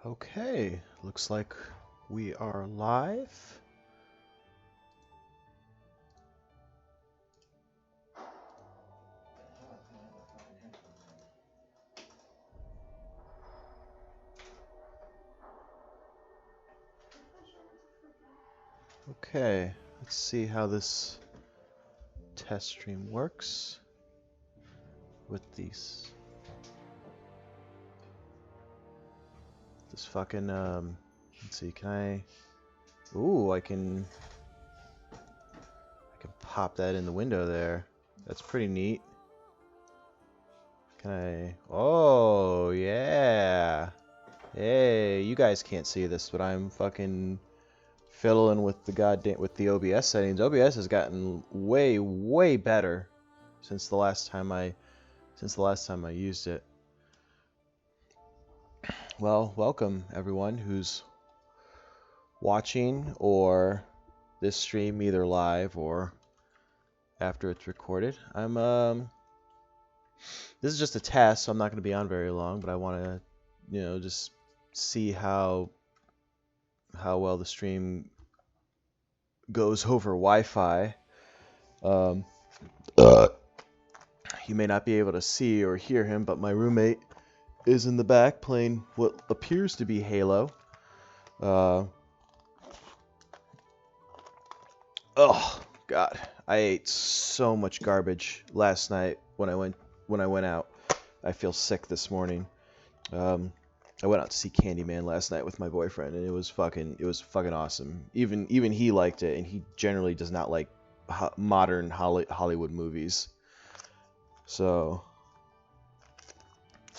Okay, looks like we are live. Okay, let's see how this test stream works with these. This fucking let's see, can I ooh, I can pop that in the window there. That's pretty neat. Can I oh yeah. Hey, you guys can't see this, but I'm fucking fiddling with the OBS settings. OBS has gotten way better since the last time I used it. Well, welcome everyone who's watching or this stream either live or after it's recorded. This is just a test, so I'm not going to be on very long, but I want to, just see how well the stream goes over Wi-Fi. You may not be able to see or hear him, but my roommate is in the back playing what appears to be Halo. Oh God, I ate so much garbage last night when I went out. I feel sick this morning. I went out to see Candyman last night with my boyfriend, and it was fucking awesome. Even he liked it, and he generally does not like modern Hollywood movies. So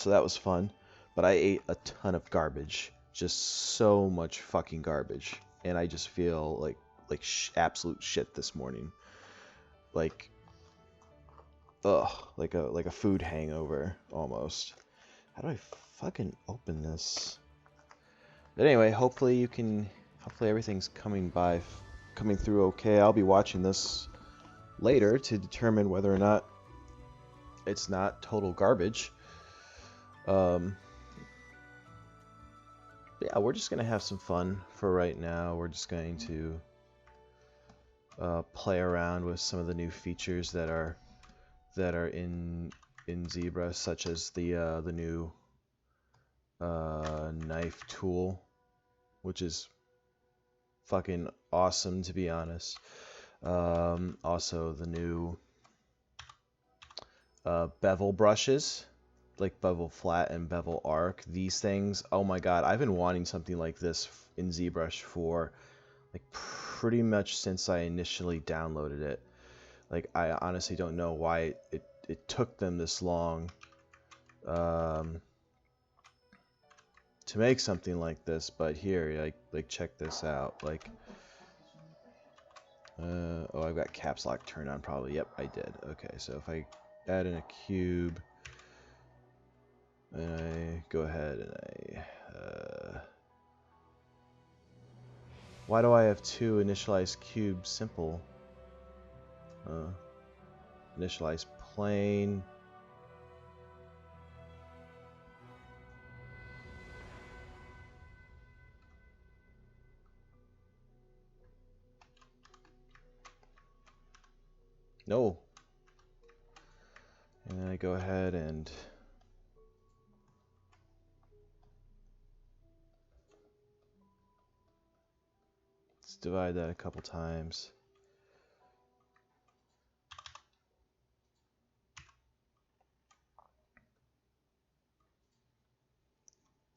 that was fun, but I ate a ton of garbage, just so much fucking garbage, and I just feel like absolute shit this morning, like like a food hangover almost. How do I fucking open this? But anyway, hopefully everything's coming through okay. I'll be watching this later to determine whether or not it's not total garbage. Yeah, we're just gonna have some fun for right now. We're just going to play around with some of the new features that are in Zebra, such as the new knife tool, which is fucking awesome, to be honest. Also the new bevel brushes, like bevel flat and bevel arc. These things, oh my god, I've been wanting something like this in ZBrush for like pretty much since I initially downloaded it. Like, I honestly don't know why it took them this long to make something like this, but here, like check this out. Like, oh, I've got caps lock turned on probably. Yep, I did. Okay, so if I add in a cube, and I go ahead and why do I have two initialize cube simple? Initialize plane. No. And then I go ahead and let's divide that a couple times.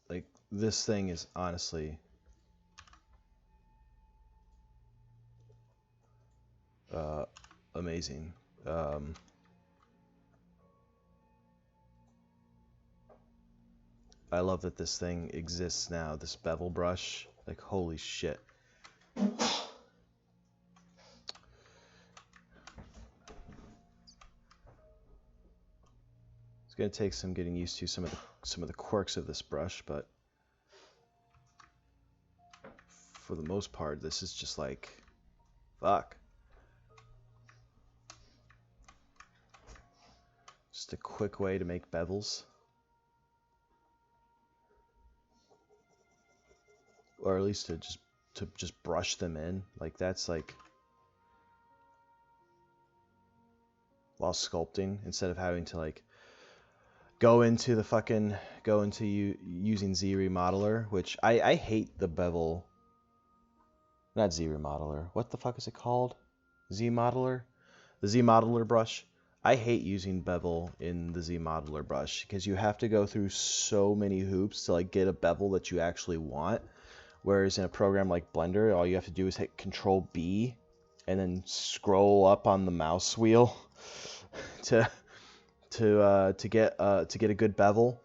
Like, this thing is honestly amazing. I love that this thing exists now, this bevel brush. Like, holy shit. It's gonna take some getting used to some of the quirks of this brush, but for the most part, this is just like, fuck. Just a quick way to make bevels. or at least to just brush them in. Like that's like while sculpting, instead of having to like go into using Z Remodeler, which I hate the bevel. Not Z Remodeler. What the fuck is it called? Z Modeler? The Z Modeler brush. I hate using bevel in the Z Modeler brush because you have to go through so many hoops to like get a bevel that you actually want. Whereas in a program like Blender, all you have to do is hit Control B and then scroll up on the mouse wheel to get a good bevel.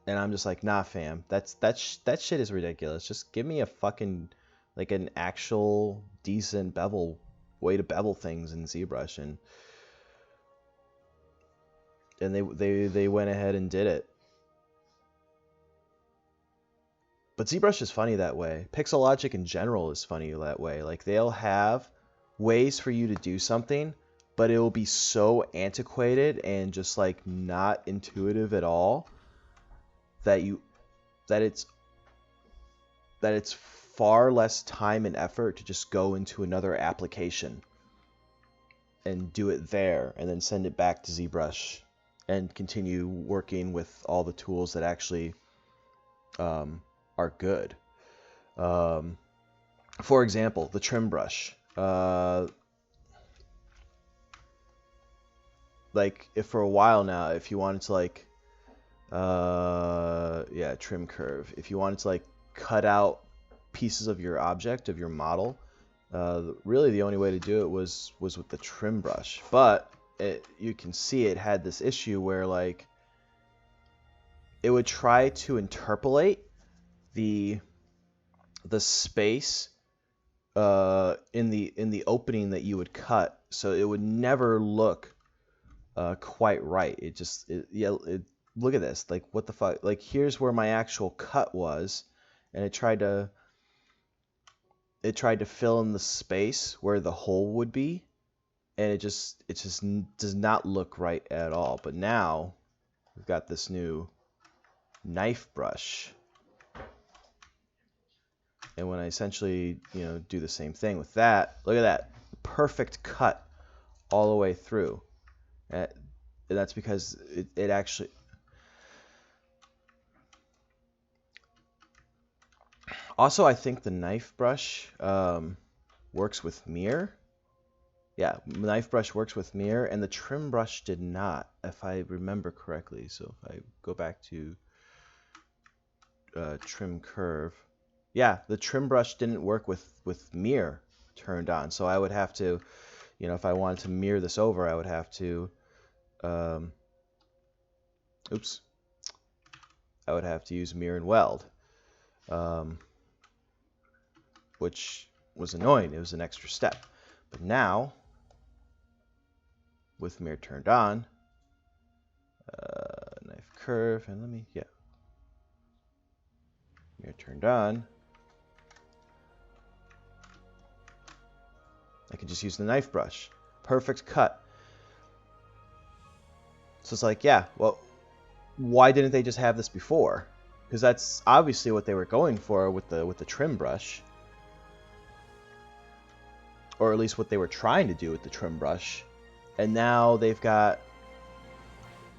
And I'm just like, nah, fam. That shit is ridiculous. Just give me a fucking like an actual decent bevel way to bevel things in ZBrush, and they went ahead and did it. But ZBrush is funny that way. Pixel Logic in general is funny that way. Like they'll have ways for you to do something, but it will be so antiquated and just like not intuitive at all that it's far less time and effort to just go into another application and do it there and then send it back to ZBrush and continue working with all the tools that actually are good. For example, the trim brush. Like if for a while now, if you wanted to like trim curve, if you wanted to like cut out pieces of your object, of your model, really the only way to do it was with the trim brush. But you can see it had this issue where like it would try to interpolate the space in the opening that you would cut, so it would never look quite right. Look at this, like what the fuck, like here's where my actual cut was, and it tried to fill in the space where the hole would be, and it just does not look right at all. But now we've got this new knife brush, and when I essentially do the same thing with that, look at that perfect cut all the way through. And that's because it actually also, I think the knife brush works with mirror. Yeah, knife brush works with mirror, and the trim brush did not, if I remember correctly. So if I go back to trim curve, yeah, the trim brush didn't work with mirror turned on. So I would have to, if I wanted to mirror this over, I would have to, I would have to use mirror and weld, which was annoying. It was an extra step. But now, with mirror turned on, knife curve, and mirror turned on, I can just use the knife brush. Perfect cut. So it's like, yeah, well, why didn't they just have this before? Because that's obviously what they were going for with the trim brush, or at least what they were trying to do with the trim brush. And now they've got,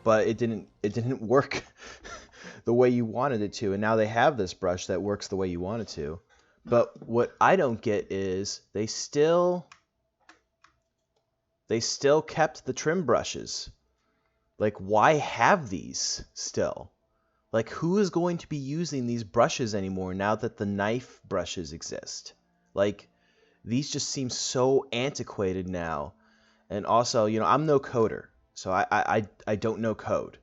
but it didn't work the way you wanted it to, and now they have this brush that works the way you want it to. But what I don't get is they still kept the trim brushes. Like, why have these still? Like, who is going to be using these brushes anymore now that the knife brushes exist? Like, these just seem so antiquated now. And also, I'm no coder, so I don't know code.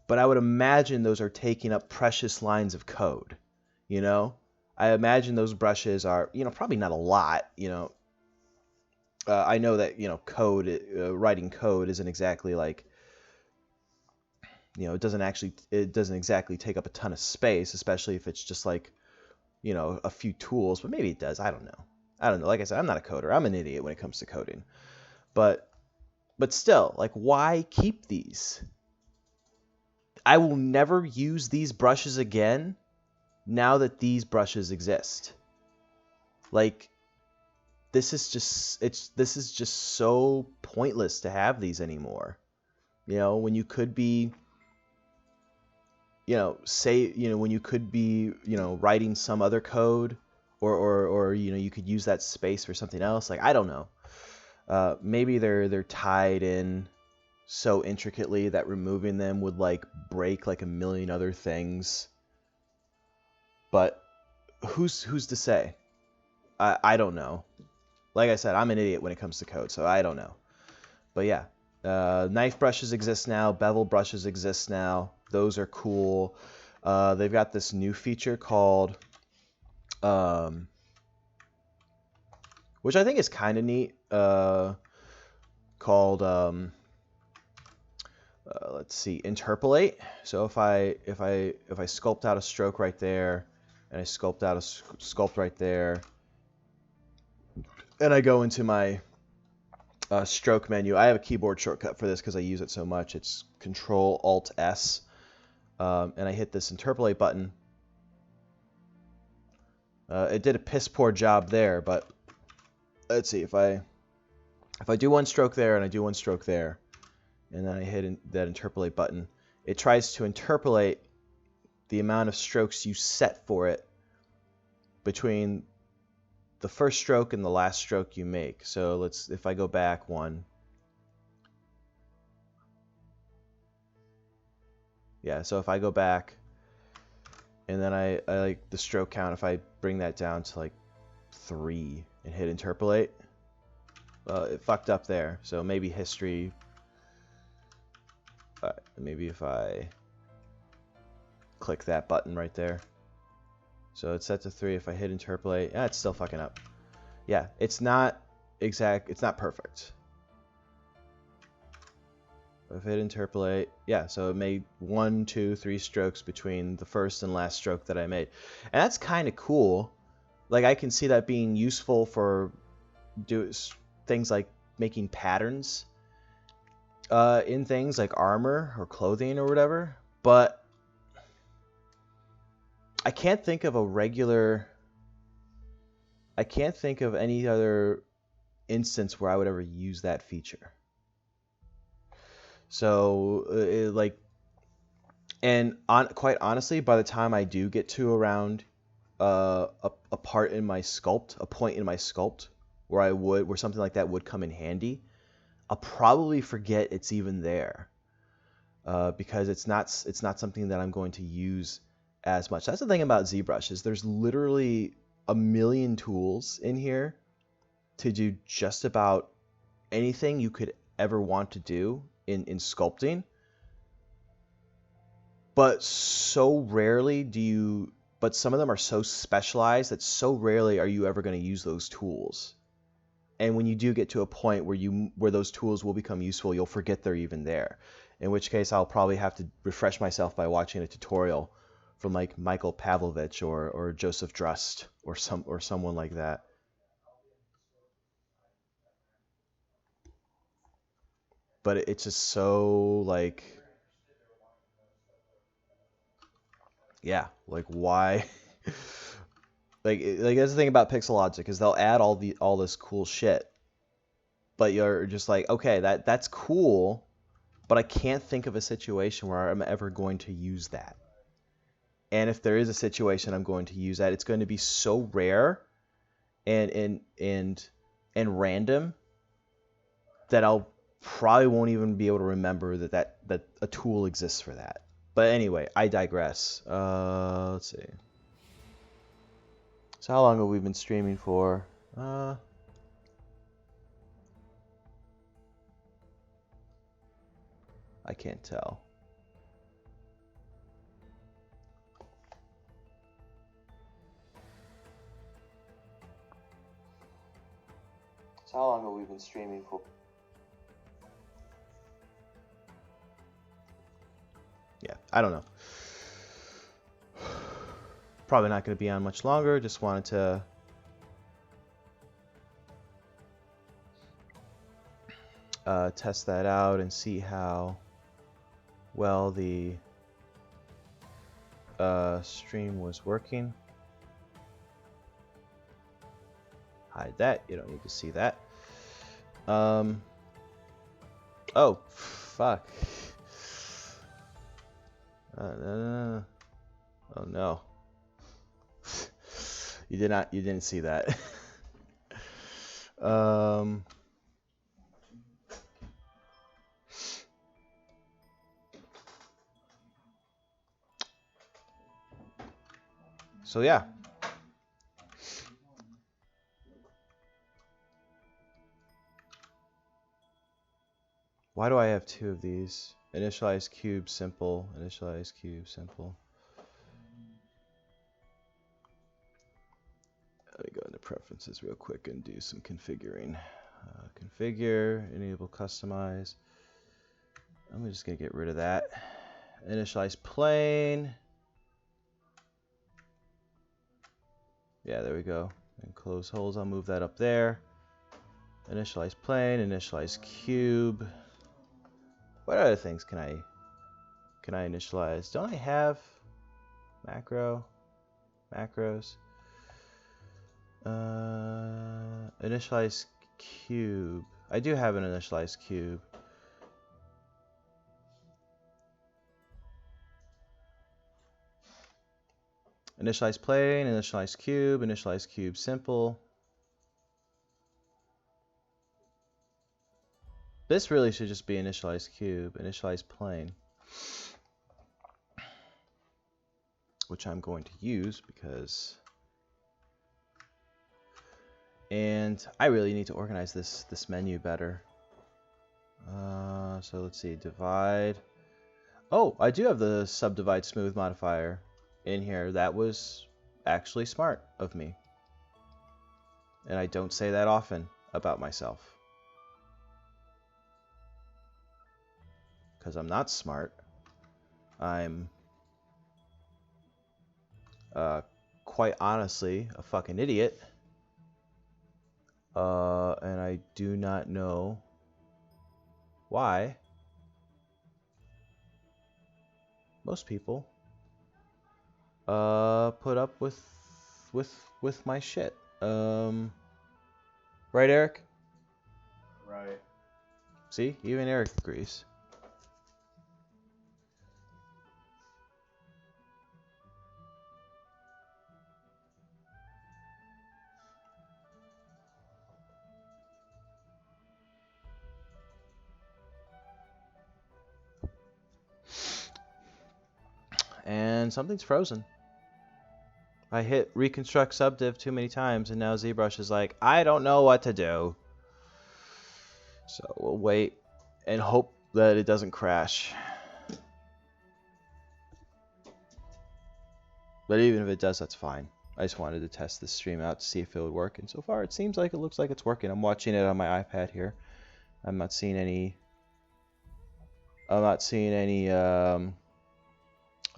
But I would imagine those are taking up precious lines of code, I imagine those brushes are, probably not a lot, I know that, code, writing code isn't exactly like, it doesn't exactly take up a ton of space, especially if it's just like, a few tools, but maybe it does. I don't know. Like I said, I'm not a coder. I'm an idiot when it comes to coding. But still, like, why keep these? I will never use these brushes again now that these brushes exist. Like, this is just so pointless to have these anymore. You know, when you could be, you know, when you could be, you know, writing some other code, or you know, you could use that space for something else. Like, I don't know. Maybe they're tied in so intricately that removing them would like break like a million other things. But who's to say? I don't know. Like I said, I'm an idiot when it comes to code, so I don't know. But yeah, knife brushes exist now. Bevel brushes exist now. Those are cool. They've got this new feature called, which I think is kind of neat, called, let's see, interpolate. So if I sculpt out a stroke right there, and I sculpt out a sculpt right there, and I go into my stroke menu. I have a keyboard shortcut for this because I use it so much. It's Control Alt S, and I hit this interpolate button. It did a piss poor job there, but let's see, if I do one stroke there and I do one stroke there, and then I hit that interpolate button, it tries to interpolate the amount of strokes you set for it between the first stroke and the last stroke you make. So if I go back one. Yeah, so if I go back and then I like the stroke count, if I bring that down to like 3 and hit interpolate, it fucked up there. So maybe history, maybe if I click that button right there. So it's set to 3. If I hit interpolate, it's still fucking up. Yeah, it's not exact. It's not perfect. If I hit interpolate, yeah, so it made 1, 2, 3 strokes between the first and last stroke that I made. And that's kind of cool. Like, I can see that being useful for things like making patterns in things like armor or clothing or whatever. But I can't think of any other instance where I would ever use that feature. So, quite honestly, by the time I do get to around a part in my sculpt, a point in my sculpt where something like that would come in handy, I'll probably forget it's even there, because it's not something that I'm going to use as much. That's the thing about ZBrush, is there's literally a million tools in here to do just about anything you could ever want to do in sculpting. But some of them are so specialized that so rarely are you ever going to use those tools. And when you do get to a point where those tools will become useful, you'll forget they're even there. In which case, I'll probably have to refresh myself by watching a tutorial from like Michael Pavlovich or Joseph Drust or someone like that. But it's just so like, yeah, like why? like that's the thing about Pixelogic, is they'll add all this cool shit, but you're just like, okay, that's cool, but I can't think of a situation where I'm ever going to use that. And if there is a situation I'm going to use that, it's going to be so rare and random that I'll probably won't even be able to remember that a tool exists for that. But anyway, I digress. Let's see. So how long have we been streaming for? I can't tell. So how long have we been streaming for? Yeah, I don't know. Probably not going to be on much longer. Just wanted to test that out and see how well the stream was working. Hide that. You don't need to see that. Oh, fuck. Oh no. You didn't see that. So yeah. Why do I have two of these? Initialize cube, simple. Initialize cube, simple. Let me go into preferences real quick and do some configuring. Configure, enable customize. I'm just gonna get rid of that. Initialize plane. Yeah, there we go. And close holes, I'll move that up there. Initialize plane, initialize cube. What other things can I initialize? Don't I have macros? Initialize cube. I do have an initialize cube. Initialize plane, initialize cube simple. This really should just be initialize cube, initialize plane. Which I'm going to use because... And I really need to organize this menu better. So let's see, divide. Oh, I do have the subdivide smooth modifier in here. That was actually smart of me. And I don't say that often about myself. Because I'm not smart. I'm quite honestly a fucking idiot. And I do not know why most people put up with my shit. Right, Eric? Right. See, even Eric agrees. And something's frozen. I hit reconstruct subdiv too many times, and now ZBrush is like, I don't know what to do. So we'll wait and hope that it doesn't crash. But even if it does, that's fine. I just wanted to test this stream out to see if it would work, and so far it seems like it looks like it's working. I'm watching it on my iPad here. I'm not seeing any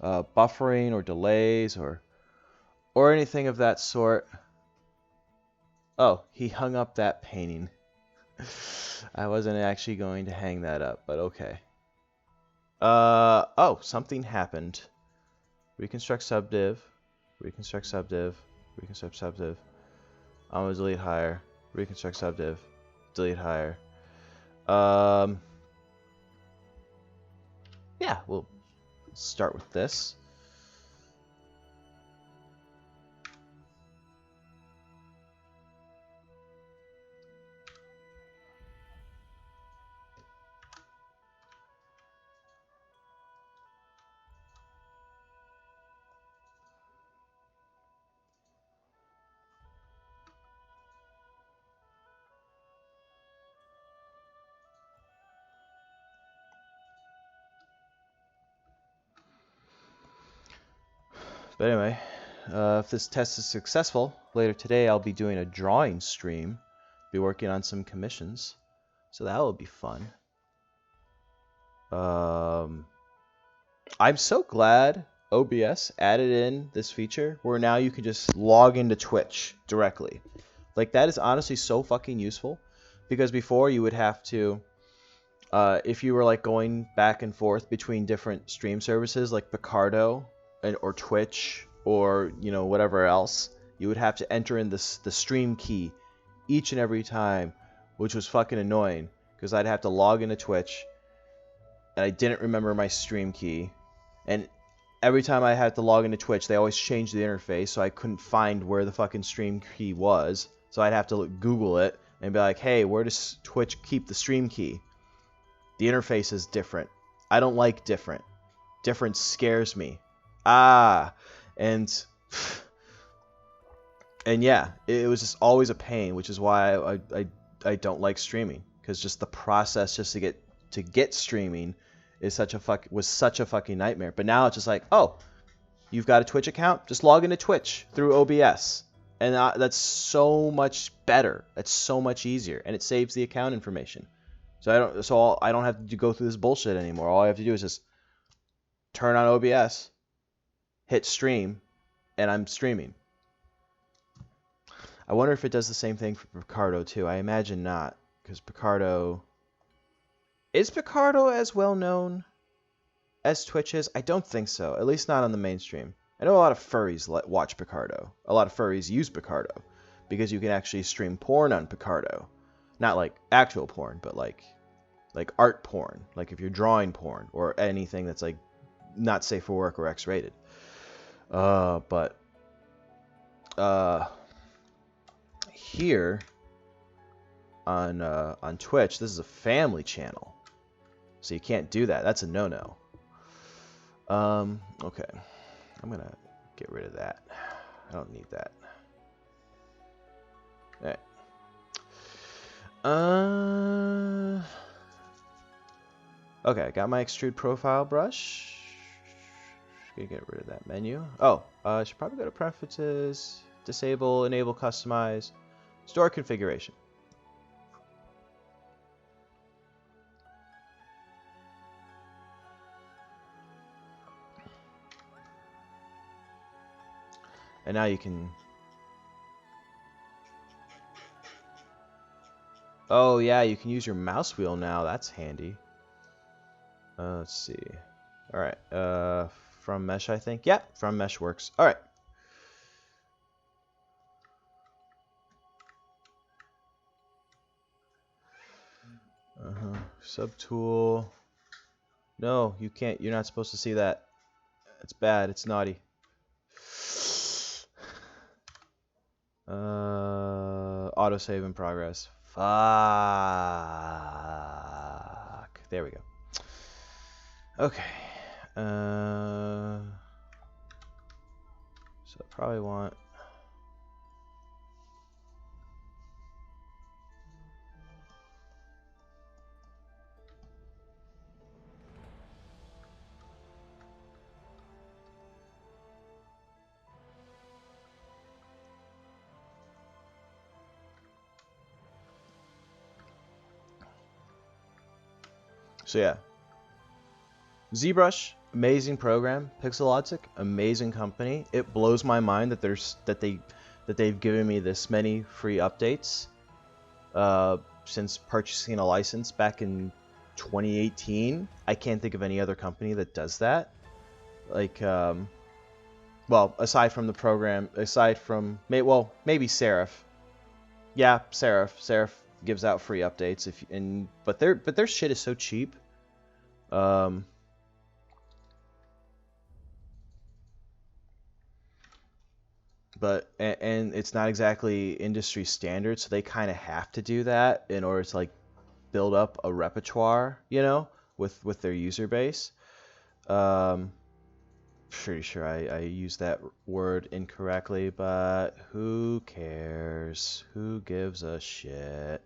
buffering or delays or anything of that sort. Oh, he hung up that painting. I wasn't actually going to hang that up, but okay. Oh, something happened. Reconstruct subdiv. Reconstruct subdiv. Reconstruct subdiv. I'm gonna delete higher. Reconstruct subdiv. Delete higher. Yeah, we'll start with this. But anyway, if this test is successful, later today I'll be doing a drawing stream. Be working on some commissions. So that will be fun. I'm so glad OBS added in this feature where now you can just log into Twitch directly. Like, that is honestly so fucking useful. Because before you would have to, if you were like going back and forth between different stream services like Picardo or Twitch or whatever else, you would have to enter in the stream key each and every time, which was fucking annoying because I'd have to log into Twitch and I didn't remember my stream key, and every time I had to log into Twitch, they always changed the interface, so I couldn't find where the fucking stream key was. So I'd have to Google it and be like, hey, where does Twitch keep the stream key? The interface is different. I don't like different. Different scares me. And yeah, it was just always a pain, which is why I don't like streaming, because just the process just to get streaming was such a fucking nightmare. But now it's just like, oh, you've got a Twitch account, just log into Twitch through OBS, and that's so much better. That's so much easier, and it saves the account information. So I don't have to go through this bullshit anymore. All I have to do is just turn on OBS, hit stream, and I'm streaming. I wonder if it does the same thing for Picardo too. I imagine not, because is Picardo as well known as Twitch is? I don't think so. At least not on the mainstream. I know a lot of furries watch Picardo. A lot of furries use Picardo because you can actually stream porn on Picardo. Not like actual porn, but like art porn. Like if you're drawing porn or anything that's like not safe for work or X-rated. But here on Twitch, this is a family channel, so you can't do that. That's a no-no. Okay, I'm gonna get rid of that. I don't need that. All right. Okay, I got my extrude profile brush. Gonna get rid of that menu. Oh, I should probably go to preferences, disable, enable, customize, store configuration. And now you can... Oh yeah, you can use your mouse wheel now. That's handy. Let's see. Alright, from mesh, I think. Yeah, from mesh works. Alright. Subtool. No, you can't. You're not supposed to see that. It's bad. It's naughty. Autosave in progress. Fuck. There we go. Okay. So I probably want... So yeah, ZBrush, amazing program. Pixelogic, amazing company. It blows my mind that they've given me this many free updates since purchasing a license back in 2018. I can't think of any other company that does that. Like, well, aside from the program, maybe Serif. Yeah, Serif. Serif gives out free updates but their shit is so cheap. But it's not exactly industry standard, so they kind of have to do that in order to like build up a repertoire, with their user base. Pretty sure I used that word incorrectly, but who cares? Who gives a shit?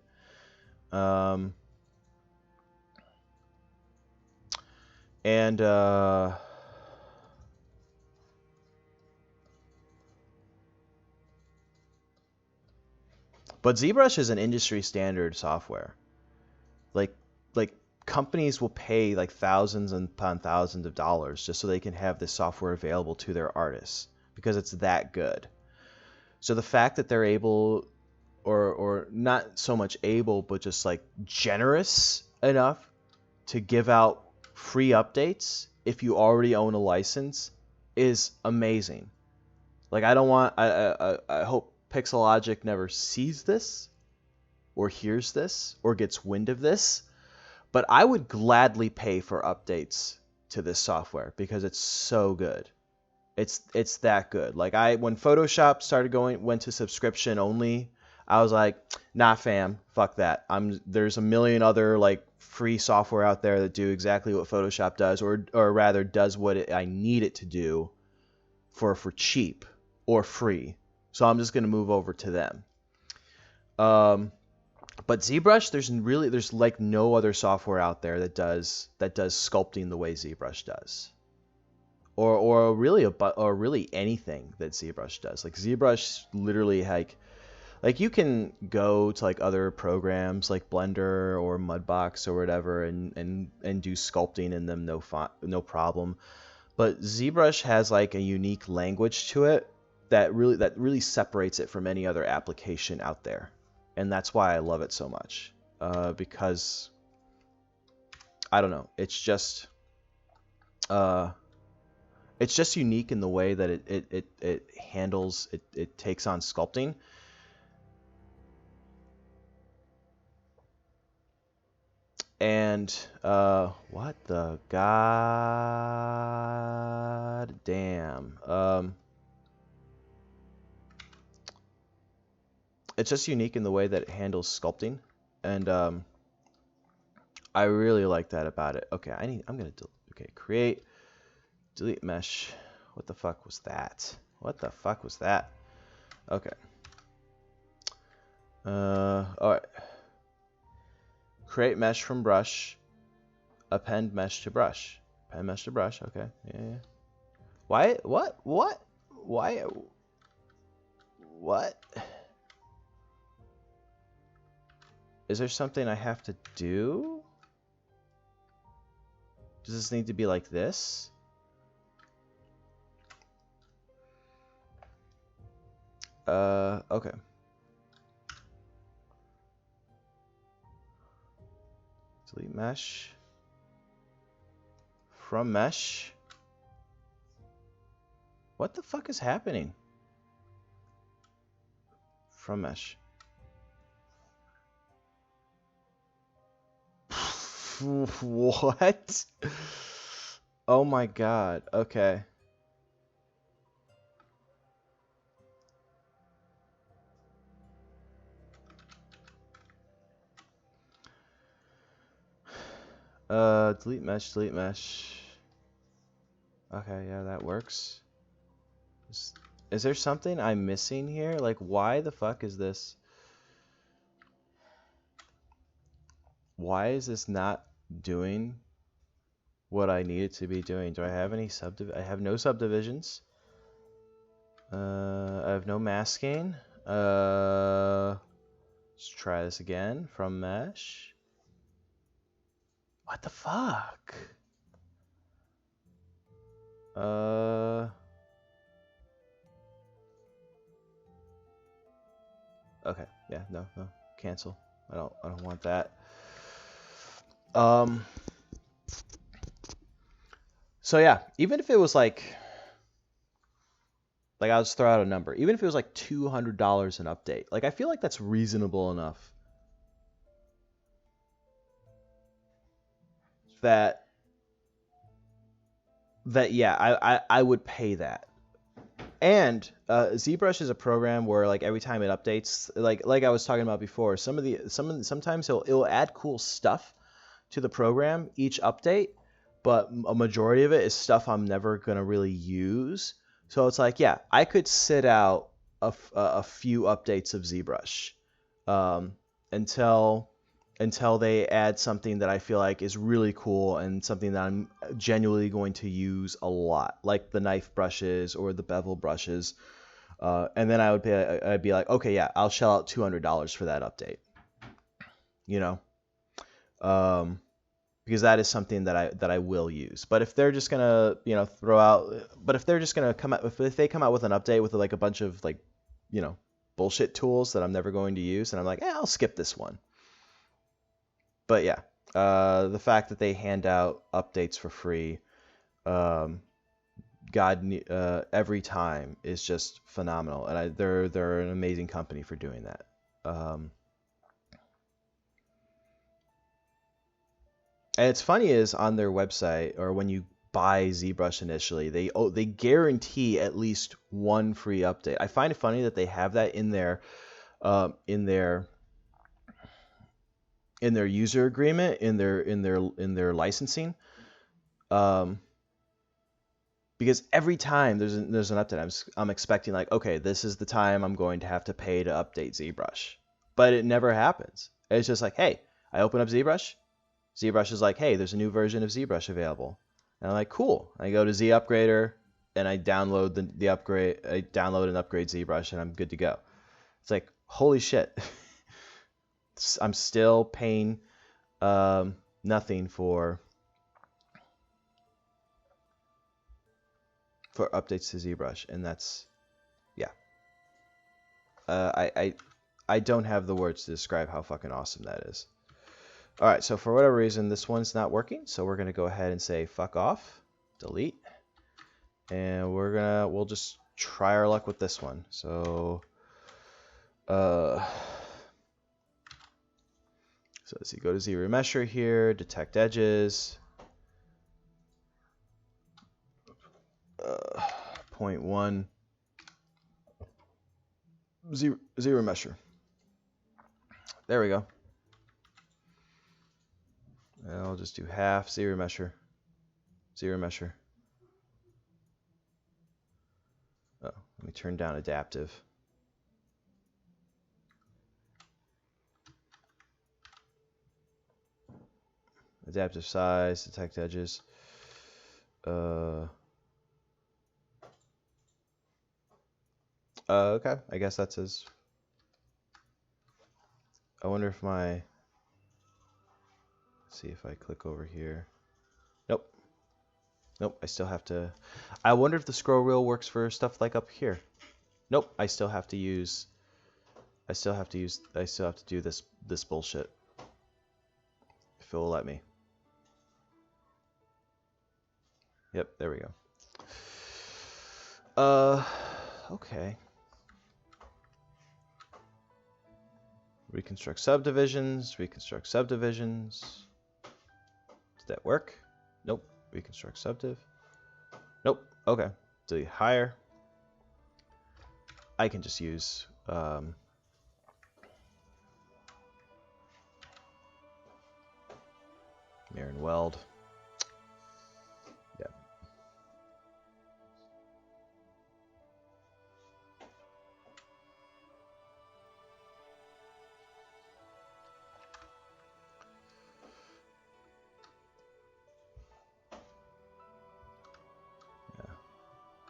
But ZBrush is an industry standard software. Like companies will pay like thousands upon thousands of dollars just so they can have this software available to their artists because it's that good. So the fact that they're able, or not so much able, but just like generous enough to give out free updates if you already own a license, is amazing. Like, I hope Pixelogic never sees this or hears this or gets wind of this, but I would gladly pay for updates to this software because it's so good. It's that good. Like, when Photoshop went to subscription only, I was like, nah, fam, fuck that. There's a million other like free software out there that do exactly what Photoshop does, or rather does what I need it to do for cheap or free. So I'm just gonna move over to them. But ZBrush, there's like no other software out there that does sculpting the way ZBrush does, or really anything that ZBrush does. Like, ZBrush literally, like you can go to like other programs like Blender or Mudbox or whatever and do sculpting in them, no problem. But ZBrush has like a unique language to it that really separates it from any other application out there, and that's why I love it so much. Because I don't know, it's just unique in the way that it handles it takes on sculpting. And what the god damn, it's just unique in the way that it handles sculpting, and I really like that about it. Okay, create, delete mesh. What the fuck was that? Okay. All right. Create mesh from brush. Append mesh to brush. Append mesh to brush. Okay. Yeah. Why? What? Why? What? Is there something I have to do? Does this need to be like this? Okay. Delete mesh. From mesh. What the fuck is happening? From mesh. What? Oh my god. Okay. Delete mesh. Okay, yeah, that works. Is there something I'm missing here? Like, why the fuck is this? Why is this not doing what I need it to be doing? Do I have any I have no subdivisions. I have no masking. Let's try this again. From mesh. What the fuck? Okay. Yeah. No. Cancel. I don't want that. So yeah, even if it was like I'll just throw out a number. Even if it was like $200 an update, like, I feel like that's reasonable enough that yeah, I would pay that. And ZBrush is a program where, like, every time it updates, like I was talking about before, sometimes it'll add cool stuff to the program each update, but a majority of it is stuff I'm never gonna really use. So it's like, yeah, I could sit out a few updates of ZBrush until they add something that I feel like is really cool and something that I'm genuinely going to use a lot, like the knife brushes or the bevel brushes. And then I'd be like, okay, yeah, I'll shell out $200 for that update. You know, because that is something that I will use. But if they're just gonna, if they come out with an update with like a bunch of like, bullshit tools that I'm never going to use, and I'm like, I'll skip this one. But yeah, the fact that they hand out updates for free, every time is just phenomenal, and they're an amazing company for doing that. And it's funny is on their website, or when you buy ZBrush initially, they guarantee at least one free update. I find it funny that they have that in their user agreement, in their licensing, because every time there's an update, I'm expecting like, okay, this is the time I'm going to have to pay to update ZBrush, but it never happens. It's just like, hey, I open up ZBrush. ZBrush is like, hey, there's a new version of ZBrush available. And I'm like, cool. I go to Z Upgrader and I download the upgrade. I download and upgrade ZBrush and I'm good to go. It's like, holy shit. I'm still paying nothing for updates to ZBrush, and that's, yeah. I don't have the words to describe how fucking awesome that is. All right, so for whatever reason, this one's not working, so we're gonna go ahead and say fuck off, delete, and we'll just try our luck with this one. So, so let's see, go to Z Remesher here, detect edges, 0.1, Z Remesher. There we go. I'll just do half, Z Remesher, Z Remesher. Oh, let me turn down adaptive. Adaptive size, detect edges. Okay, I guess that's his. I wonder if let's see if I click over here. Nope. Nope, I still have to. I wonder if the scroll wheel works for stuff like up here. Nope, I still have to do this bullshit. If it will let me. Yep, there we go. Okay. Reconstruct subdivisions. Did that work? Nope. Reconstruct subdiv. Nope. Okay. Delete higher. I can just use mirror and weld. Yeah.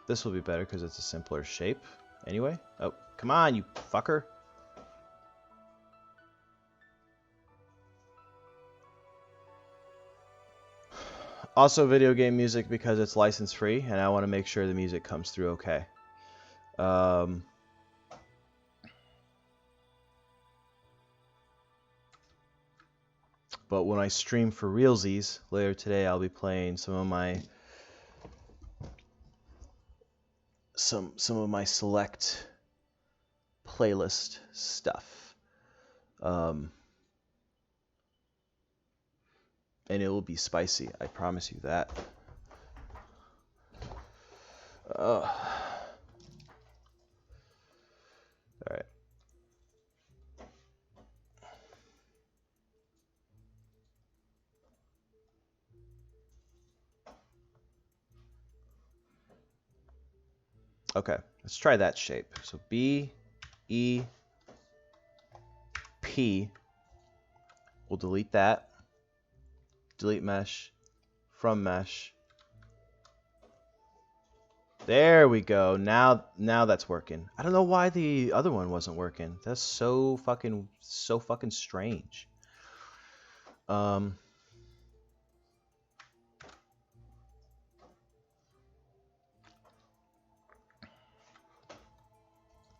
This will be better because it's a simpler shape. Anyway. Oh, come on, you fucker. Also video game music because it's license free, and I want to make sure the music comes through okay. But when I stream for realsies later today, I'll be playing some of my select playlist stuff. And it will be spicy, I promise you that. All right. Okay, let's try that shape. So B, E, P. We'll delete that. Delete mesh, from mesh. There we go. Now that's working. I don't know why the other one wasn't working. That's so fucking strange. But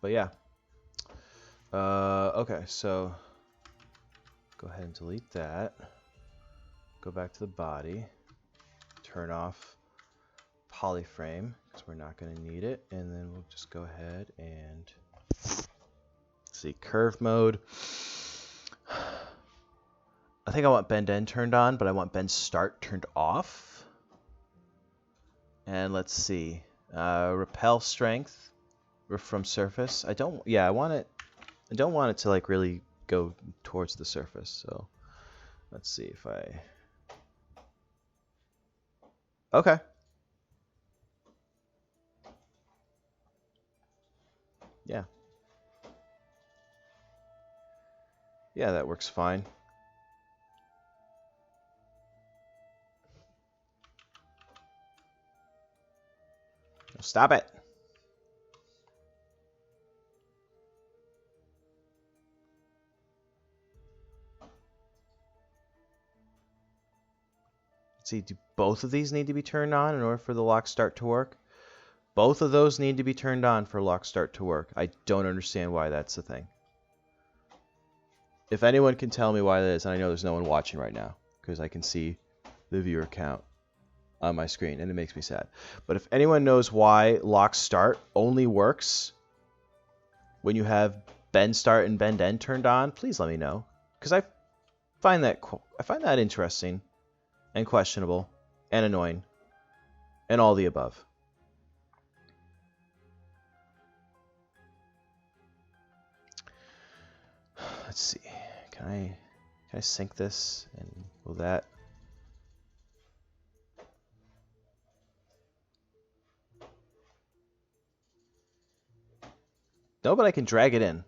yeah. Okay, so go ahead and delete that. Go back to the body. Turn off polyframe. because we're not going to need it. And then we'll just go ahead and see curve mode. I think I want bend end turned on, but I want bend start turned off. And let's see, repel strength from surface. I don't want it to like really go towards the surface. So let's see if okay. Yeah. Yeah, that works fine. Stop it. Let's see, do both of these need to be turned on in order for the lock start to work? Both of those need to be turned on for lock start to work. I don't understand why that's the thing. If anyone can tell me why that is, and I know there's no one watching right now, because I can see the viewer count on my screen, and it makes me sad. But if anyone knows why lock start only works when you have bend start and bend end turned on, please let me know, because I find that interesting and questionable and annoying and all the above. Let's see. Can I sync this, and will that? No, but I can drag it in.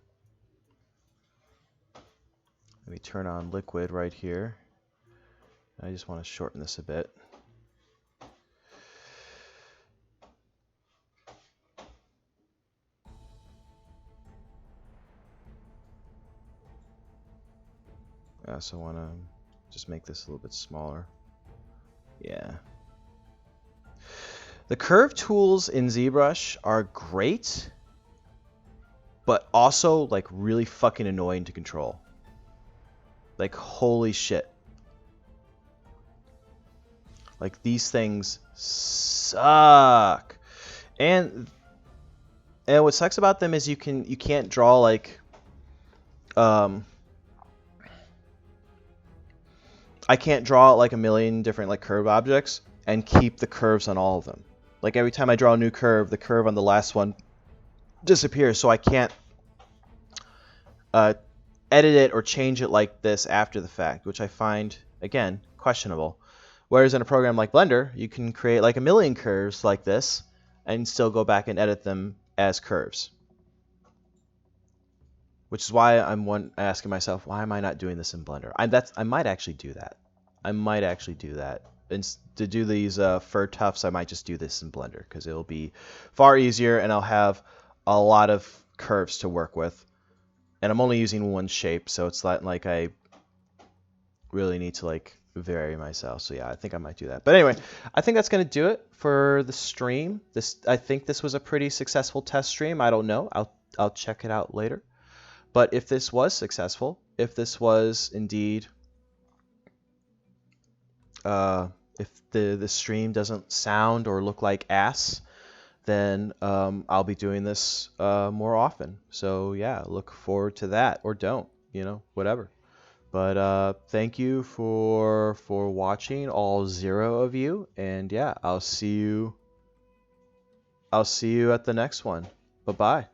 Let me turn on liquid right here. I just want to shorten this a bit. I also want to just make this a little bit smaller. Yeah. The curve tools in ZBrush are great, but also like really fucking annoying to control. Like, holy shit. Like, these things suck. And what sucks about them is you can't draw like I can't draw like a million different like curve objects and keep the curves on all of them. Like, every time I draw a new curve, the curve on the last one disappears, so I can't edit it or change it like this after the fact, which I find, again, questionable. Whereas in a program like Blender, you can create like a million curves like this and still go back and edit them as curves. Which is why I'm asking myself, why am I not doing this in Blender? I might actually do that. And to do these fur tufts, I might just do this in Blender, because it'll be far easier and I'll have a lot of curves to work with. And I'm only using one shape, so it's not like I really need to like vary myself. So yeah, I think I might do that. But anyway, I think that's going to do it for the stream. I think this was a pretty successful test stream. I don't know. I'll check it out later. But if this was successful, if this was indeed, if the stream doesn't sound or look like ass, then I'll be doing this more often. So yeah, look forward to that, or don't, whatever. But thank you for watching, all 0 of you, and yeah, I'll see you at the next one. Bye-bye.